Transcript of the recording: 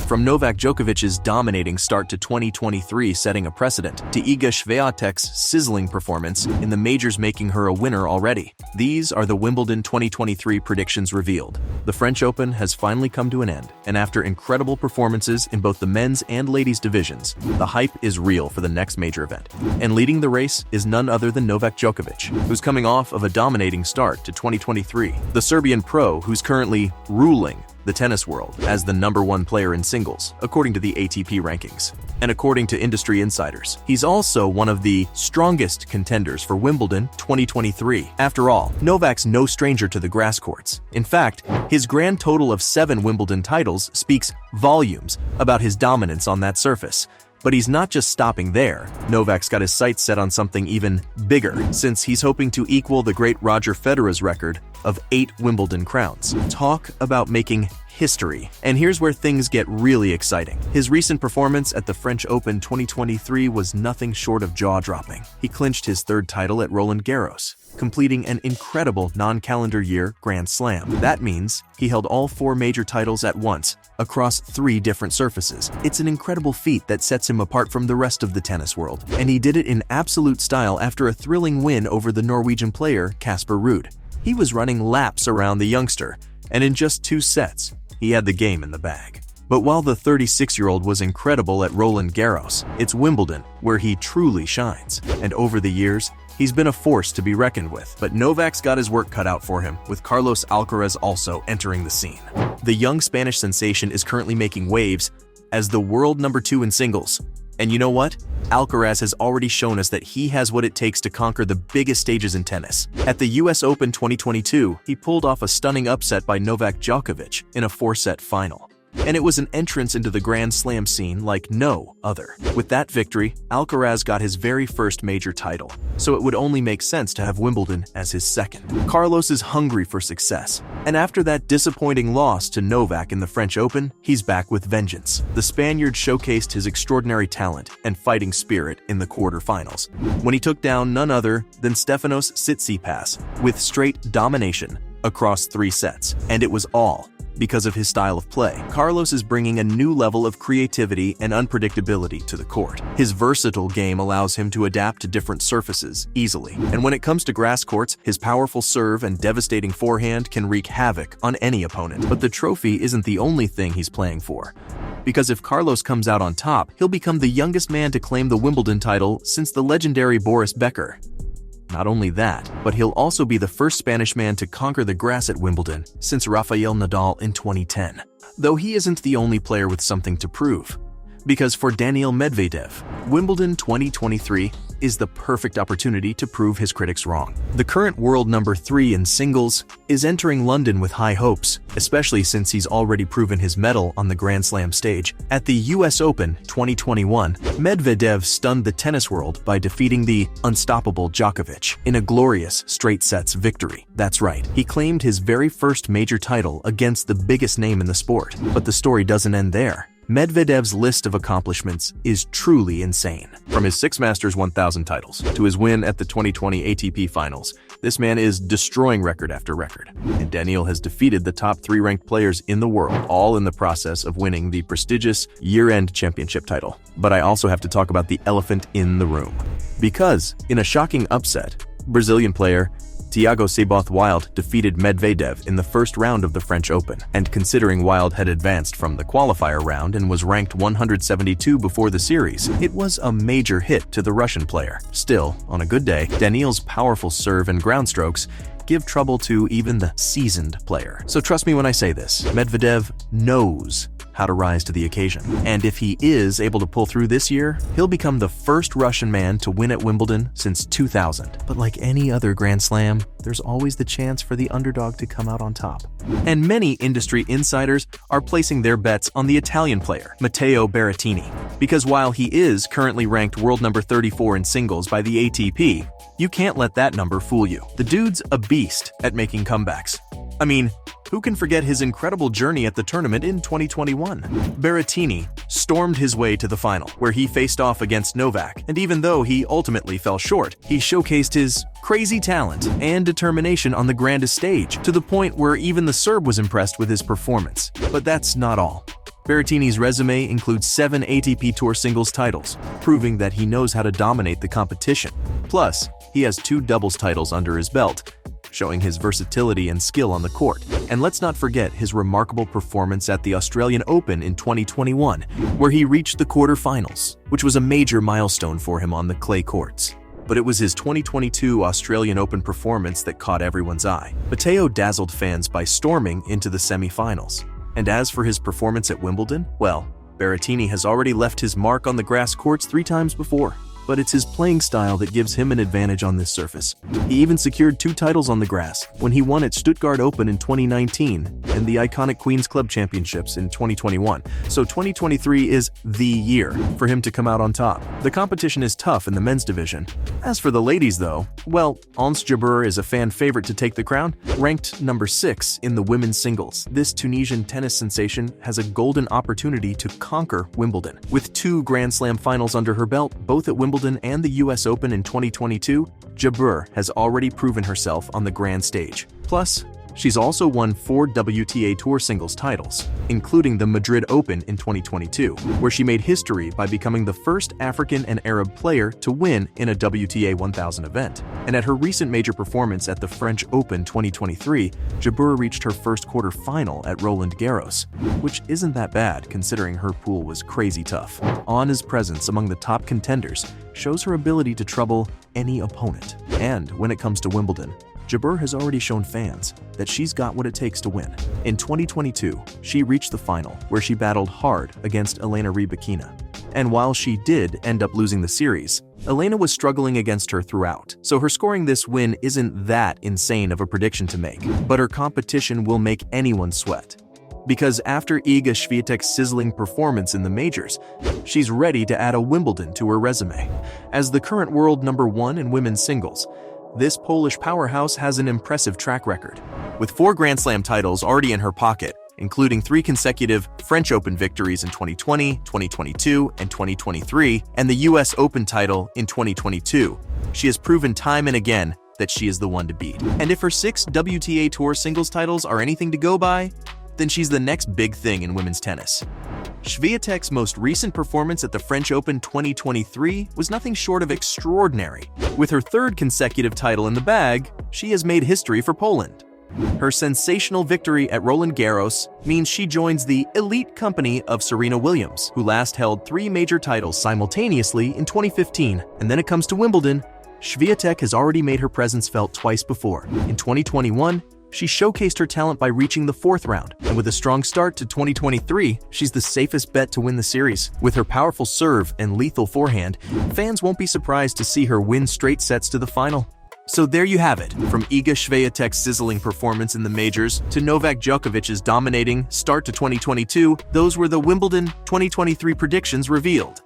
From Novak Djokovic's dominating start to 2023 setting a precedent, to Iga Swiatek's sizzling performance in the majors making her a winner already. These are the Wimbledon 2023 predictions revealed. The French Open has finally come to an end, and after incredible performances in both the men's and ladies' divisions, the hype is real for the next major event. And leading the race is none other than Novak Djokovic, who's coming off of a dominating start to 2023. The Serbian pro, who's currently ruling the tennis world as the #1 player in singles, according to the ATP rankings. And according to industry insiders, he's also one of the strongest contenders for Wimbledon 2023. After all, Novak's no stranger to the grass courts. In fact, his grand total of 7 Wimbledon titles speaks volumes about his dominance on that surface. But he's not just stopping there. Novak's got his sights set on something even bigger, since he's hoping to equal the great Roger Federer's record of 8 Wimbledon crowns. Talk about making history. And here's where things get really exciting. His recent performance at the French Open 2023 was nothing short of jaw-dropping. He clinched his 3rd title at Roland Garros, completing an incredible non-calendar year Grand Slam. That means he held all 4 major titles at once, across 3 different surfaces. It's an incredible feat that sets him apart from the rest of the tennis world. And he did it in absolute style after a thrilling win over the Norwegian player Casper Ruud. He was running laps around the youngster, and in just 2 sets, he had the game in the bag. But while the 36-year-old was incredible at Roland Garros, it's Wimbledon where he truly shines. And over the years, he's been a force to be reckoned with. But Novak's got his work cut out for him, with Carlos Alcaraz also entering the scene. The young Spanish sensation is currently making waves as the world #2 in singles. And you know what? Alcaraz has already shown us that he has what it takes to conquer the biggest stages in tennis. At the US Open 2022, he pulled off a stunning upset by Novak Djokovic in a 4-set final. And it was an entrance into the Grand Slam scene like no other. With that victory, Alcaraz got his very first major title, so it would only make sense to have Wimbledon as his second. Carlos is hungry for success, and after that disappointing loss to Novak in the French Open, he's back with vengeance. The Spaniard showcased his extraordinary talent and fighting spirit in the quarterfinals, when he took down none other than Stefanos Tsitsipas with straight domination across 3 sets, and it was all because of his style of play. Carlos is bringing a new level of creativity and unpredictability to the court. His versatile game allows him to adapt to different surfaces easily. And when it comes to grass courts, his powerful serve and devastating forehand can wreak havoc on any opponent. But the trophy isn't the only thing he's playing for. Because if Carlos comes out on top, he'll become the youngest man to claim the Wimbledon title since the legendary Boris Becker. Not only that, but he'll also be the first Spanish man to conquer the grass at Wimbledon since Rafael Nadal in 2010. Though he isn't the only player with something to prove. Because for Daniil Medvedev, Wimbledon 2023 is the perfect opportunity to prove his critics wrong. The current world #3 in singles is entering London with high hopes, especially since he's already proven his mettle on the Grand Slam stage. At the US Open 2021, Medvedev stunned the tennis world by defeating the unstoppable Djokovic in a glorious straight sets victory. That's right, he claimed his very first major title against the biggest name in the sport. But the story doesn't end there. Medvedev's list of accomplishments is truly insane. From his 6 Masters 1000 titles to his win at the 2020 ATP Finals, this man is destroying record after record. And Daniil has defeated the top 3 ranked players in the world, all in the process of winning the prestigious year-end championship title. But I also have to talk about the elephant in the room. Because, in a shocking upset, Brazilian player Thiago Seyboth Wild defeated Medvedev in the first round of the French Open, and considering Wild had advanced from the qualifier round and was ranked 172 before the series, it was a major hit to the Russian player. Still, on a good day, Daniil's powerful serve and ground strokes give trouble to even the seasoned player. So trust me when I say this, Medvedev knows how to rise to the occasion. And if he is able to pull through this year, he'll become the first Russian man to win at Wimbledon since 2000. But like any other Grand Slam, there's always the chance for the underdog to come out on top. And many industry insiders are placing their bets on the Italian player, Matteo Berrettini. Because while he is currently ranked world #34 in singles by the ATP, you can't let that number fool you. The dude's a beast at making comebacks. I mean, who can forget his incredible journey at the tournament in 2021? Berrettini stormed his way to the final, where he faced off against Novak, and even though he ultimately fell short, he showcased his crazy talent and determination on the grandest stage, to the point where even the Serb was impressed with his performance. But that's not all. Berrettini's resume includes 7 ATP Tour singles titles, proving that he knows how to dominate the competition. Plus, he has 2 doubles titles under his belt, showing his versatility and skill on the court. And let's not forget his remarkable performance at the Australian Open in 2021, where he reached the quarterfinals, which was a major milestone for him on the clay courts. But it was his 2022 Australian Open performance that caught everyone's eye. Matteo dazzled fans by storming into the semi-finals. And as for his performance at Wimbledon, well, Berrettini has already left his mark on the grass courts 3 times before. But it's his playing style that gives him an advantage on this surface. He even secured 2 titles on the grass when he won at Stuttgart Open in 2019 and the iconic Queen's Club Championships in 2021. So 2023 is the year for him to come out on top. The competition is tough in the men's division. As for the ladies though, well, Ons Jabeur is a fan favorite to take the crown. Ranked number 6 in the women's singles, this Tunisian tennis sensation has a golden opportunity to conquer Wimbledon. With 2 Grand Slam finals under her belt, both at Wimbledon and the US Open in 2022, Jabeur has already proven herself on the grand stage. Plus, she's also won 4 WTA Tour singles titles, including the Madrid Open in 2022, where she made history by becoming the first African and Arab player to win in a WTA 1000 event. And at her recent major performance at the French Open 2023, Jabeur reached her first quarter-final at Roland Garros, which isn't that bad considering her pool was crazy tough. Anna's presence among the top contenders shows her ability to trouble any opponent. And when it comes to Wimbledon, Jabeur has already shown fans that she's got what it takes to win. In 2022, she reached the final, where she battled hard against Elena Rybakina. And while she did end up losing the series, Elena was struggling against her throughout, so her scoring this win isn't that insane of a prediction to make. But her competition will make anyone sweat. Because after Iga Świątek's sizzling performance in the majors, she's ready to add a Wimbledon to her resume. As the current world #1 in women's singles, this Polish powerhouse has an impressive track record. With 4 Grand Slam titles already in her pocket, including 3 consecutive French Open victories in 2020, 2022, and 2023, and the US Open title in 2022, she has proven time and again that she is the one to beat. And if her 6 WTA Tour singles titles are anything to go by, then she's the next big thing in women's tennis. Świątek's most recent performance at the French Open 2023 was nothing short of extraordinary. With her 3rd consecutive title in the bag, she has made history for Poland. Her sensational victory at Roland Garros means she joins the elite company of Serena Williams, who last held 3 major titles simultaneously in 2015. And then it comes to Wimbledon, Świątek has already made her presence felt twice before. In 2021, she showcased her talent by reaching the 4th round, and with a strong start to 2023, she's the safest bet to win the series. With her powerful serve and lethal forehand, fans won't be surprised to see her win straight sets to the final. So there you have it, from Iga Świątek's sizzling performance in the majors to Novak Djokovic's dominating start to 2022, those were the Wimbledon 2023 predictions revealed.